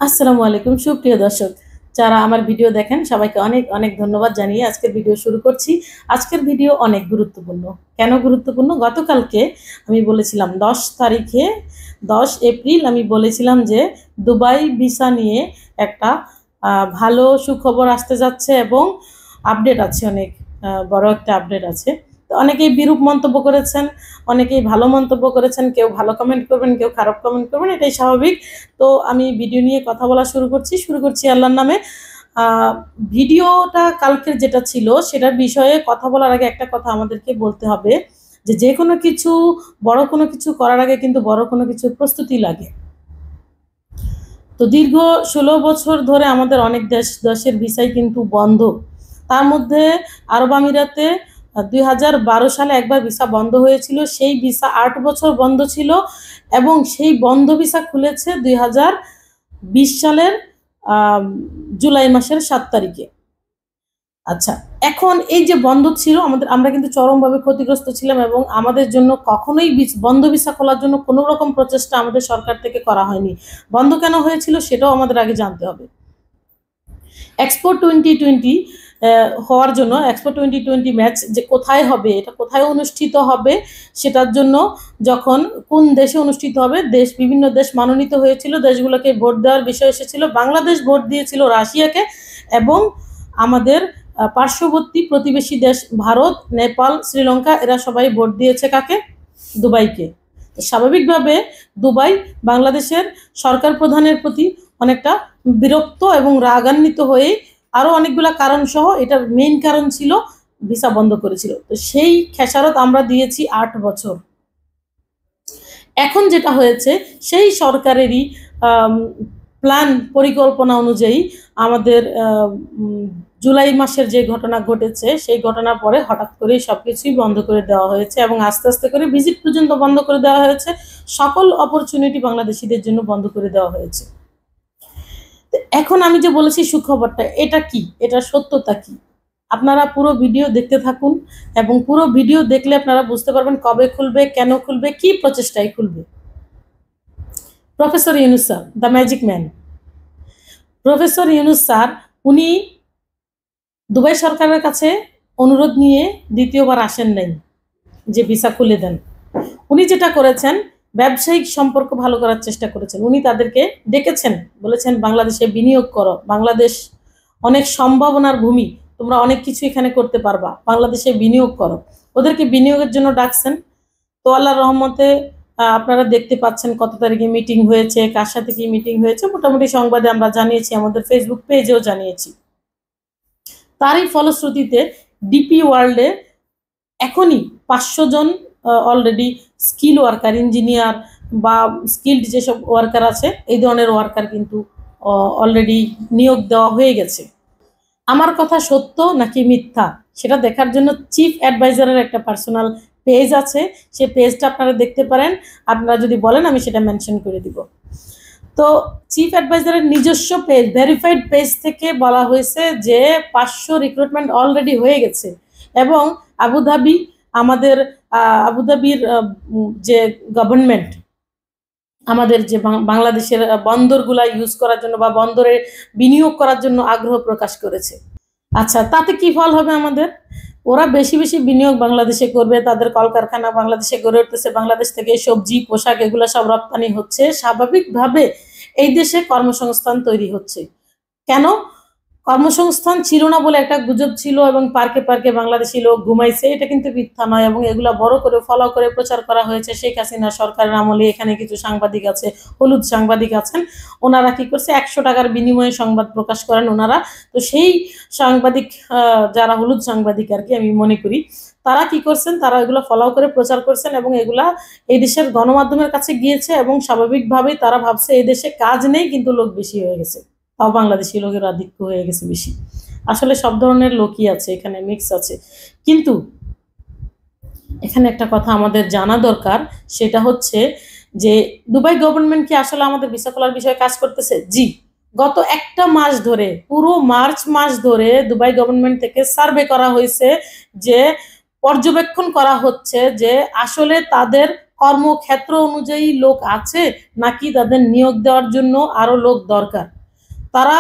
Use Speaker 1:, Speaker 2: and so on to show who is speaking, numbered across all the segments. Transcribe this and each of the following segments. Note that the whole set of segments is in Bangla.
Speaker 1: আসসালামু আলাইকুম সুপ্রিয় দর্শক, যারা আমার ভিডিও দেখেন সবাইকে অনেক অনেক ধন্যবাদ জানিয়ে আজকের ভিডিও শুরু করছি। আজকের ভিডিও অনেক গুরুত্বপূর্ণ। কেন গুরুত্বপূর্ণ? গতকালকে আমি বলেছিলাম 10 এপ্রিল আমি বলেছিলাম যে দুবাই ভিসা নিয়ে একটা ভালো সুখবর আসতে যাচ্ছে এবং আপডেট আছে, অনেক বড় একটা আপডেট আছে। তো অনেকেই বিরূপ মন্তব্য করেছেন, অনেকেই ভালো মন্তব্য করেছেন, কেউ ভালো কমেন্ট করবেন, কেউ খারাপ কমেন্ট করবেন, এটাই স্বাভাবিক। তো আমি ভিডিও নিয়ে কথা বলা শুরু করছি আল্লাহর নামে। ভিডিওটা কালকের যেটা ছিল সেটার বিষয়ে কথা বলার আগে একটা কথা আমাদেরকে বলতে হবে যে কোনো কিছু, বড় কোনো কিছু করার আগে কিন্তু বড় কোনো কিছুর প্রস্তুতি লাগে। তো দীর্ঘ 16 বছর ধরে আমাদের অনেক দেশের ভিসাই কিন্তু বন্ধ। তার মধ্যে আরব আমিরাতে 2012 সালে একবার ভিসা বন্ধ হয়েছিল, সেই ভিসা 8 বছর বন্ধ ছিল এবং সেই বন্ধ ভিসা খুলেছে 2020 সালের জুলাই মাসের 7 তারিখে। আচ্ছা, এখন এই যে বন্ধ ছিল আমরা কিন্তু চরমভাবে ক্ষতিগ্রস্ত ছিলাম এবং আমাদের জন্য কখনোই বন্ধ ভিসা খোলার জন্য কোনো রকম প্রচেষ্টা আমাদের সরকার থেকে করা হয়নি। বন্ধ কেন হয়েছিল সেটাও আমাদের আগে জানতে হবে। এক্সপো 2020 হওয়ার জন্য, এক্সপো 2020 ম্যাচ যে কোথায় হবে, এটা কোথায় অনুষ্ঠিত হবে সেটার জন্য যখন কোন দেশে অনুষ্ঠিত হবে, বিভিন্ন দেশ মনোনীত হয়েছিল, দেশগুলোকে ভোট দেওয়ার বিষয় এসেছিল। বাংলাদেশ ভোট দিয়েছিল রাশিয়াকে এবং আমাদের পার্শ্ববর্তী প্রতিবেশী দেশ ভারত, নেপাল, শ্রীলঙ্কা এরা সবাই ভোট দিয়েছে কাকে? দুবাইকে। স্বাভাবিকভাবে দুবাই বাংলাদেশের সরকার প্রধানের প্রতি অনেকটা বিরক্ত এবং রাগান্বিত হয়ে আরো অনেকগুলা কারণ সহ এটার মেইন কারণ ছিল ভিসা বন্ধ করেছিল। তো সেই খেসারত আমরা দিয়েছি 8 বছর। এখন যেটা হয়েছে সেই সরকারেরই প্ল্যান পরিকল্পনা অনুযায়ী আমাদের জুলাই মাসের যে ঘটনা ঘটেছে সেই ঘটনার পরে হঠাৎ করে সবকিছুই বন্ধ করে দেওয়া হয়েছে এবং আস্তে আস্তে করে ভিজিট পর্যন্ত বন্ধ করে দেওয়া হয়েছে, সকল অপরচুনিটি বাংলাদেশিদের জন্য বন্ধ করে দেওয়া হয়েছে। এখন আমি যে বলেছি সুখবরটা, এটা কি, এটা সত্যতা কি? আপনারা পুরো ভিডিও দেখতে থাকুন এবং পুরো ভিডিও দেখলে আপনারা বুঝতে পারবেন কবে খুলবে, কেন খুলবে, কি প্রচেষ্টায় খুলবে। Professor Yunus sir, the magic man, professor Yunus sir, উনি দুবাই সরকারের কাছে অনুরোধ নিয়ে দ্বিতীয়বার আসেন নাই যে ভিসা খুলে দেন। উনি যেটা করেছেন, ব্যবসায়িক সম্পর্ক ভালো করার চেষ্টা করেছেন। উনি তাদেরকে ডেকেছেন, বলেছেন বাংলাদেশে বিনিয়োগ করো, বাংলাদেশ অনেক সম্ভাবনার ভূমি, তোমরা অনেক কিছু এখানে করতে পারবা, বাংলাদেশে বিনিয়োগ করো। ওদেরকে বিনিয়োগের জন্য ডাকছেন। তো আল্লাহর রহমতে আপনারা দেখতে পাচ্ছেন কত তারিখে মিটিং হয়েছে, কার সাথে কি মিটিং হয়েছে, মোটামুটি সংবাদে আমরা জানিয়েছি, আমাদের ফেসবুক পেজেও জানিয়েছি। তারই ফলশ্রুতিতে ডিপি ওয়ার্ল্ডে এখনই 500 জন অলরেডি স্কিল ওয়ার্কার, ইঞ্জিনিয়ার বা স্কিল্ড যেসব ওয়ার্কার আছে এই ধরনের ওয়ার্কার কিন্তু অলরেডি নিয়োগ দেওয়া হয়ে গেছে। আমার কথা সত্য নাকি মিথ্যা সেটা দেখার জন্য চিফ অ্যাডভাইজারের একটা পার্সোনাল পেজ আছে, সেই পেজটা আপনারা দেখতে পারেন। আপনারা যদি বলেন আমি সেটা মেনশন করে দিব। তো চিফ অ্যাডভাইজারের নিজস্ব পেজ, ভেরিফাইড পেজ থেকে বলা হয়েছে যে 500 রিক্রুটমেন্ট অলরেডি হয়ে গেছে এবং আবুধাবি, আমাদের আবুধাবির যে গভর্নমেন্ট আমাদের যে বাংলাদেশের বন্দরগুলা ইউজ করার জন্য বা বন্দরে বিনিয়োগ করার জন্য আগ্রহ প্রকাশ করেছে। আচ্ছা, তাতে কি ফল হবে আমাদের? ওরা বেশি বেশি বিনিয়োগ বাংলাদেশে করবে, তাদের কলকারখানা বাংলাদেশে গড়ে উঠতেছে, বাংলাদেশ থেকে সবজি, পোশাক এগুলো সব রপ্তানি হচ্ছে, স্বাভাবিকভাবে এই দেশে কর্মসংস্থান তৈরি হচ্ছে। কেন? কর্মসংস্থান ছিল না বলে একটা গুজব ছিল এবং পার্কে পার্কে বাংলাদেশি লোক ঘুমাইছে, এটা কিন্তু মিথ্যা নয় এবং এগুলা বড় করে ফলো করে প্রচার করা হয়েছে। শেখ হাসিনা সরকারের আমলে এখানে কিছু সাংবাদিক আছে, হলুদ সাংবাদিক আছেন, ওনারা কি করছে 100 টাকার বিনিময়ে সংবাদ প্রকাশ করেন ওনারা। তো সেই সাংবাদিক, যারা হলুদ সাংবাদিক আর কি আমি মনে করি, তারা কি করছেন, তারা এগুলো ফলো করে প্রচার করছেন এবং এগুলা এই দেশের গণমাধ্যমের কাছে গিয়েছে এবং স্বাভাবিকভাবেই তারা ভাবছে এই দেশে কাজ নেই কিন্তু লোক বেশি হয়ে গেছে, তাও বাংলাদেশি লোকের আধিক্য হয়ে গেছে বেশি। আসলে সব ধরনের লোকই আছে এখানে, মিক্স আছে। কিন্তু এখানে একটা কথা আমাদের জানা দরকার, সেটা হচ্ছে যে দুবাই গভর্নমেন্ট কি আসলে আমাদের ভিসা খোলার বিষয়ে কাজ করতেছে? জি, গত একটা মাস ধরে, পুরো মার্চ মাস ধরে দুবাই গভর্নমেন্ট থেকে সার্ভে করা হয়েছে, যে পর্যবেক্ষণ করা হচ্ছে যে আসলে তাদের কর্মক্ষেত্র অনুযায়ী লোক আছে নাকি তাদের নিয়োগ দেওয়ার জন্য আরো লোক দরকার। তারা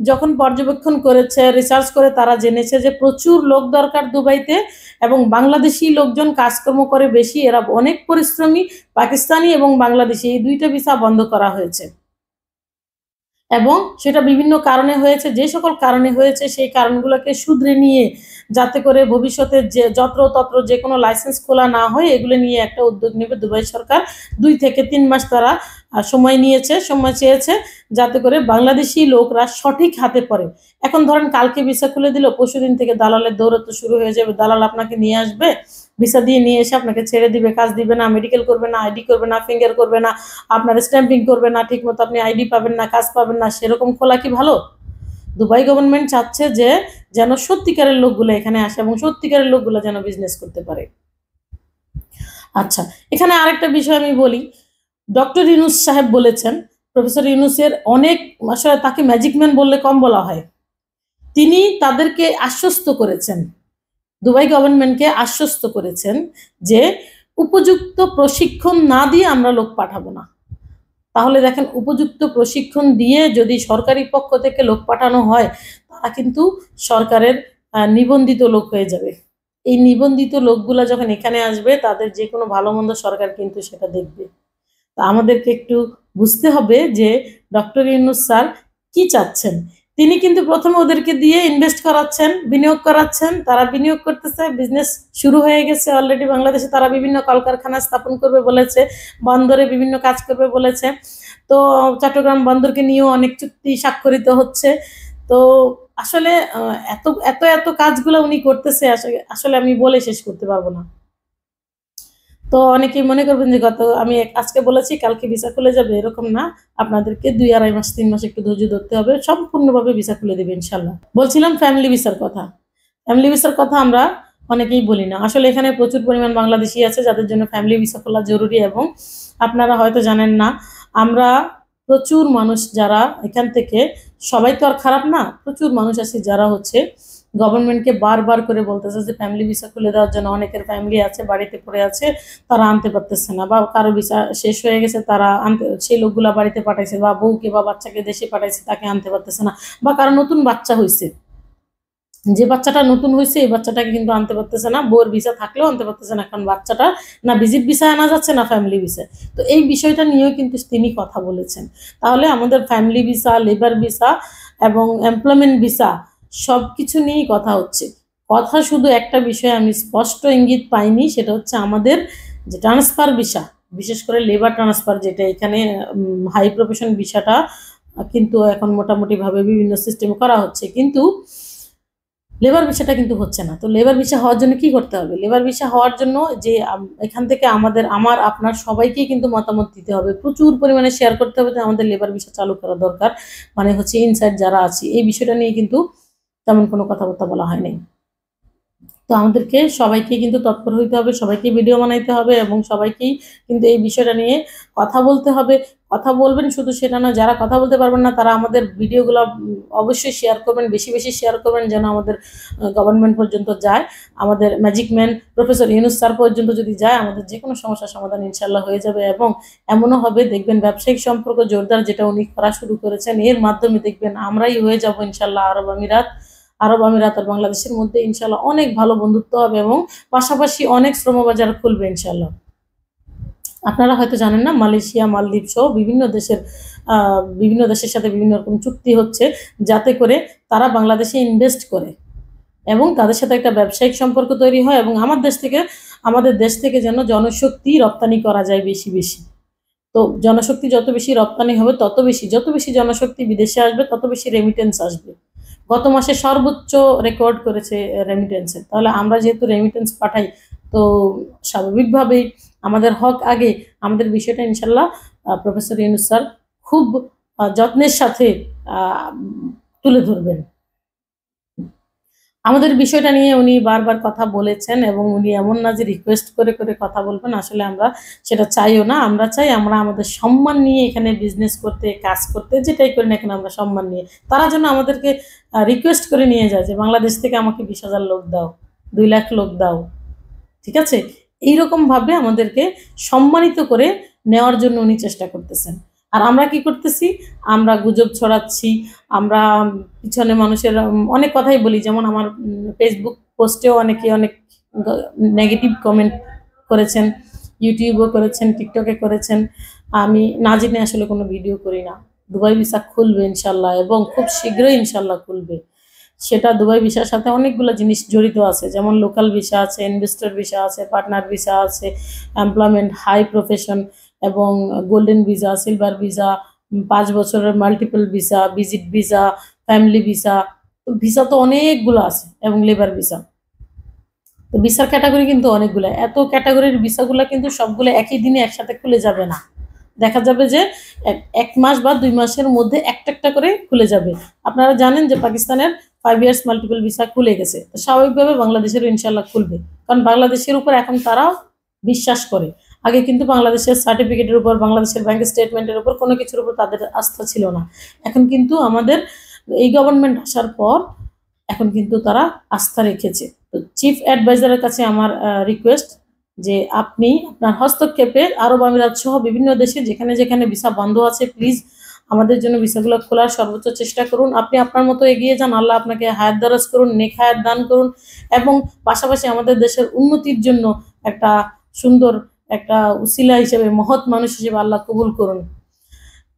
Speaker 1: যখন পর্যবেক্ষণ করেছে, রিসার্চ করে তারা জেনেছে যে প্রচুর লোক দরকার দুবাইতে, এবং বাংলাদেশি লোকজন কাজকর্ম করে বেশি, এরা অনেক পরিশ্রমী। পাকিস্তানি এবং বাংলাদেশি এই দুইটা ভিসা বন্ধ করা হয়েছে, এবং সেটা বিভিন্ন কারণে হয়েছে। যে সকল কারণে হয়েছে সেই কারণগুলোকে শুধরে নিয়ে যাতে করে ভবিষ্যতে যে যত্রতত্র যে কোনো লাইসেন্স খোলা না হয়, এগুলো নিয়ে একটা উদ্যোগ নেবে দুবাই সরকার। 2 থেকে 3 মাস তারা সময় চেয়েছে যাতে করে বাংলাদেশি লোকরা সঠিক হাতে পড়ে। এখন ধরেন কালকে ভিসা খুলে দিল, পরশুদিন থেকে দালালের দৌরাত্ম্য শুরু হয়ে যাবে। দালাল আপনাকে নিয়ে আসবে, ভিসা দিয়ে নিয়ে এসে আপনাকে ছেড়ে দিবে, কাজ দিবে না, মেডিকেল করবে না, আইডি করবে না, ফিঙ্গার করবে না, আপনার স্ট্যাম্পিং করবে না, ঠিক মতো আপনি আইডি পাবেন না, কাজ পাবেন না। সেরকম খোলা কি ভালো? দুবাই গভর্নমেন্ট চাচ্ছে যে যেন সত্যিকারের লোকগুলো এখানে আসে এবং সত্যিকারের লোকগুলো যেন বিজনেস করতে পারে। আচ্ছা, এখানে আরেকটা বিষয় আমি বলি। ডক্টর ইউনূস সাহেব বলেছেন, প্রফেসর ইউনূসের অনেক, আসলে তাকে ম্যাজিক ম্যান বললে কম বলা হয়। তিনি তাদেরকে আশ্বস্ত করেছেন, দুবাই গভর্নমেন্টকে আশ্বস্ত করেছেন যে উপযুক্ত প্রশিক্ষণ না দিয়ে আমরা লোক পাঠাবো না। তাহলে দেখেন, উপযুক্ত প্রশিক্ষণ দিয়ে যদি সরকারি পক্ষ থেকে লোক পাঠানো হয়, তারা কিন্তু সরকারের নিবন্ধিত লোক হয়ে যাবে। এই নিবন্ধিত লোকগুলা যখন এখানে আসবে, তাদের যে কোনো ভালো মন্দ সরকার কিন্তু সেটা দেখবে। তা আমাদেরকে একটু বুঝতে হবে যে ডক্টর ইউনূস স্যার কি চাচ্ছেন। তিনি কিন্তু প্রথমে ওদেরকে দিয়ে ইনভেস্ট করাচ্ছেন, বিনিয়োগ করাচ্ছেন, তারা বিনিয়োগ করতেছে, বিজনেস শুরু হয়ে গেছে অলরেডি বাংলাদেশে। তারা বিভিন্ন কলকারখানা স্থাপন করবে বলেছে, বন্দরে বিভিন্ন কাজ করবে বলেছে। তো চট্টগ্রাম বন্দরকে নিয়েও অনেক চুক্তি স্বাক্ষরিত হচ্ছে। তো আসলে এত এত এত কাজগুলো উনি করতেছে, আসলে আমি বলে শেষ করতে পারবো না। তো অনেকেই মনে করবেন যে আমি আজকে বলেছি কালকে ভিসা খুলে যাবে, এরকম না। আপনাদেরকে 2-2.5 মাস 3 মাস একটু ধৈর্য ধরতে হবে, সম্পূর্ণভাবে ভিসা খুলে দেবে ইনশাল্লাহ। বলছিলাম ফ্যামিলি ভিসার কথা। ফ্যামিলি ভিসার কথা আমরা অনেকেই বলি না। আসলে এখানে প্রচুর পরিমাণ বাংলাদেশি আছে যাদের জন্য ফ্যামিলি ভিসা খোলা জরুরি, এবং আপনারা হয়তো জানেন না, আমরা প্রচুর মানুষ যারা এখান থেকে, সবাই তো আর খারাপ না, প্রচুর মানুষ আছে যারা হচ্ছে গভর্নমেন্টকে বারবার করে বলতেছে যে ফ্যামিলি ভিসা খুলে দেওয়ার জন্য। অনেকের ফ্যামিলি আছে বাড়িতে পড়ে আছে, তারা আনতে পারতেছে না, বা কারো ভিসা শেষ হয়ে গেছে, তারা আনতে, সেই লোকগুলা বাড়িতে পাঠাইছে, বা বউকে বা বাচ্চাকে দেশে পাঠাইছে, তাকে আনতে পারতেছে না, বা কারো নতুন বাচ্চা হয়েছে, যে বাচ্চাটা নতুন হয়েছে এই বাচ্চাটাকে কিন্তু আনতে পারতেছে না, বউর ভিসা থাকলেও আনতে পারতেছে না, কারণ বাচ্চাটা না ভিজিট ভিসা আনা যাচ্ছে না ফ্যামিলি ভিসা। তো এই বিষয়টা নিয়েও কিন্তু তিনি কথা বলেছেন। তাহলে আমাদের ফ্যামিলি ভিসা, লেবার ভিসা এবং এমপ্লয়মেন্ট ভিসা সব কিছু নিয়েই কথা হচ্ছে। কথা শুধু একটা বিষয় আমি স্পষ্ট ইঙ্গিত পাইনি, সেটা হচ্ছে আমাদের যে ট্রান্সফার ভিসা, বিশেষ করে লেবার ট্রান্সফার, যেটা এখানে হাই প্রফেশন ভিসাটা কিন্তু এখন মোটামুটিভাবে বিভিন্ন সিস্টেমে করা হচ্ছে, কিন্তু লেবার ভিসাটা কিন্তু হচ্ছে না। তো লেবার ভিসা হওয়ার জন্য কি করতে হবে? লেবার ভিসা হওয়ার জন্য যে এখান থেকে আমার আপনার সবাইকেই কিন্তু মতামত দিতে হবে, প্রচুর পরিমাণে শেয়ার করতে হবে যে আমাদের লেবার ভিসা চালু করা দরকার। মানে হচ্ছে ইনসাইড যারা আছে, এই বিষয়টা নিয়ে কিন্তু তেমন কোনো কথাবার্তা বলা হয়নি। তো আমাদেরকে সবাইকে কিন্তু তৎপর হইতে হবে, সবাইকে ভিডিও বানাইতে হবে, এবং সবাইকেই কিন্তু এই বিষয়টা নিয়ে কথা বলতে হবে। কথা বলবেন শুধু সেটা না, যারা কথা বলতে পারবেন না তারা আমাদের ভিডিওগুলো অবশ্যই শেয়ার করবেন, বেশি বেশি শেয়ার করবেন, যেন আমাদের গভর্নমেন্ট পর্যন্ত যায়, আমাদের magic man professor Yunus sir পর্যন্ত যদি যায়, আমাদের যে কোনো সমস্যার সমাধান ইনশাল্লাহ হয়ে যাবে। এবং এমনও হবে, দেখবেন ব্যবসায়িক সম্পর্ক জোরদার যেটা উনি করা শুরু করেছেন, এর মাধ্যমে দেখবেন আমরাই হয়ে যাব ইনশাল্লাহ আরব আমিরাত আর বাংলাদেশের মধ্যে ইনশাল্লাহ অনেক ভালো বন্ধুত্ব হবে, এবং পাশাপাশি অনেক শ্রমবাজার খুলবে ইনশাল্লাহ। আপনারা হয়তো জানেন না, মালয়েশিয়া, মালদ্বীপ সহ বিভিন্ন দেশের সাথে বিভিন্ন রকম চুক্তি হচ্ছে, যাতে করে তারা বাংলাদেশে ইনভেস্ট করে এবং তাদের সাথে একটা ব্যবসায়িক সম্পর্ক তৈরি হয়, এবং আমাদের দেশ থেকে যেন জনশক্তি রপ্তানি করা যায় বেশি বেশি। তো জনশক্তি যত বেশি রপ্তানি হবে, যত বেশি জনশক্তি বিদেশে আসবে, তত বেশি রেমিটেন্স আসবে। গত মাসে সর্বোচ্চ রেকর্ড করেছে রেমিটেন্সে। তাহলে আমরা যেহেতু রেমিটেন্স পাঠাই, তো স্বাভাবিকভাবেই আমাদের হক আগে, আমাদের বিষয়টা ইনশাল্লাহ প্রফেসর ইউনূস স্যার খুব যত্নের সাথে তুলে ধরবেন। আমাদের বিষয়টা নিয়ে উনি বারবার কথা বলেছেন, এবং উনি এমন না যে রিকোয়েস্ট করে করে কথা বলবেন, আসলে আমরা সেটা চাইও না। আমরা চাই আমরা আমাদের সম্মান নিয়ে এখানে বিজনেস করতে, কাজ করতে, যেটাই করি না কেন আমরা সম্মান নিয়ে। তারা যেন আমাদেরকে রিকোয়েস্ট করে নিয়ে যায় যে বাংলাদেশ থেকে আমাকে 20,000 লোক দাও, 2 লাখ লোক দাও, ঠিক আছে? এইরকমভাবে আমাদেরকে সম্মানিত করে নেওয়ার জন্য উনি চেষ্টা করতেছেন। আর আমরা কি করতেছি? আমরা গুজব ছড়াচ্ছি, আমরা পিছনে মানুষের অনেক কথাই বলি। যেমন আমার ফেসবুক পোস্টেও অনেকে অনেক নেগেটিভ কমেন্ট করেছেন, ইউটিউবেও করেছেন, টিকটকে করেছেন। আমি না জেনে আসলে কোনো ভিডিও করি না। দুবাই ভিসা খুলবে ইনশাল্লাহ, এবং খুব শীঘ্রই ইনশাল্লাহ খুলবে। সেটা দুবাই ভিসার সাথে অনেকগুলো জিনিস জড়িত আছে, যেমন লোকাল ভিসা আছে, ইনভেস্টর ভিসা আছে, পার্টনার ভিসা আছে, এমপ্লয়মেন্ট, হাই প্রফেশন এবং গোল্ডেন ভিসা, সিলভার ভিসা, 5 বছরের multiple visa, visit visa, family visa. তো ভিসা তো অনেকগুলো আছে, এবং লেবার ভিসা। তো ভিসার ক্যাটাগরি কিন্তু অনেকগুলো। এত ক্যাটাগরির ভিসাগুলো কিন্তু সবগুলো একই দিনে একসাথে খুলে যাবে না। দেখা যাবে যে 1 মাস বা 2 মাসের মধ্যে একটা একটা করে খুলে যাবে। আপনারা জানেন যে পাকিস্তানের 5 ইয়ার্স মাল্টিপল ভিসা খুলে গেছে। তো স্বাভাবিকভাবে বাংলাদেশেরও ইনশাল্লাহ খুলবে, কারণ বাংলাদেশের উপর এখন তারাও বিশ্বাস করে। আগে কিন্তু বাংলাদেশের সার্টিফিকেটের উপর, বাংলাদেশের ব্যাংক স্টেটমেন্টের উপর, কোনো কিছুর উপর তাদের আস্থা ছিল না। এখন কিন্তু আমাদের এই গভর্নমেন্ট আসার পর এখন কিন্তু তারা আস্থা রেখেছে। তো চিফ অ্যাডভাইজারের কাছে আমার রিকোয়েস্ট যে আপনি আপনার হস্তক্ষেপে আরব আমিরাত সহ বিভিন্ন দেশে যেখানে যেখানে ভিসা বন্ধ আছে, প্লিজ আমাদের জন্য ভিসাগুলো খোলার সর্বোচ্চ চেষ্টা করুন। আপনি আপনার মতো এগিয়ে যান, আল্লাহ আপনাকে হায়াত দারাজ করুন, নেক হায়াত দান করুন, এবং পাশাপাশি আমাদের দেশের উন্নতির জন্য একটা সুন্দর একটা উসিলা হিসেবে, মহৎ মানুষ হিসেবে আল্লাহ কবুল করুন।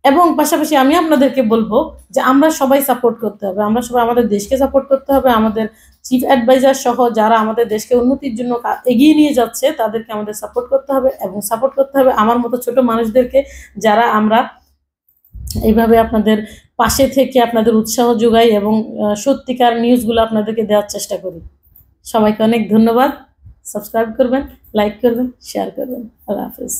Speaker 1: এবং পাশাপাশি আমি আপনাদেরকে বলবো যে আমরা সবাই সাপোর্ট করতে হবে, আমরা সবাই আমাদের দেশকে সাপোর্ট করতে হবে। আমাদের চিফ অ্যাডভাইজার সহ যারা আমাদের দেশকে উন্নতির জন্য এগিয়ে নিয়ে যাচ্ছে তাদেরকে আমাদের সাপোর্ট করতে হবে, এবং সাপোর্ট করতে হবে আমার মতো ছোট মানুষদেরকে, যারা আমরা এইভাবে আপনাদের পাশে থেকে আপনাদের উৎসাহ যোগাই এবং সত্যিকার নিউজগুলো আপনাদেরকে দেওয়ার চেষ্টা করি। সবাইকে অনেক ধন্যবাদ। সাবস্ক্রাইব করবেন, লাইক করবেন, শেয়ার করবেন। আল্লাহ হাফেজ।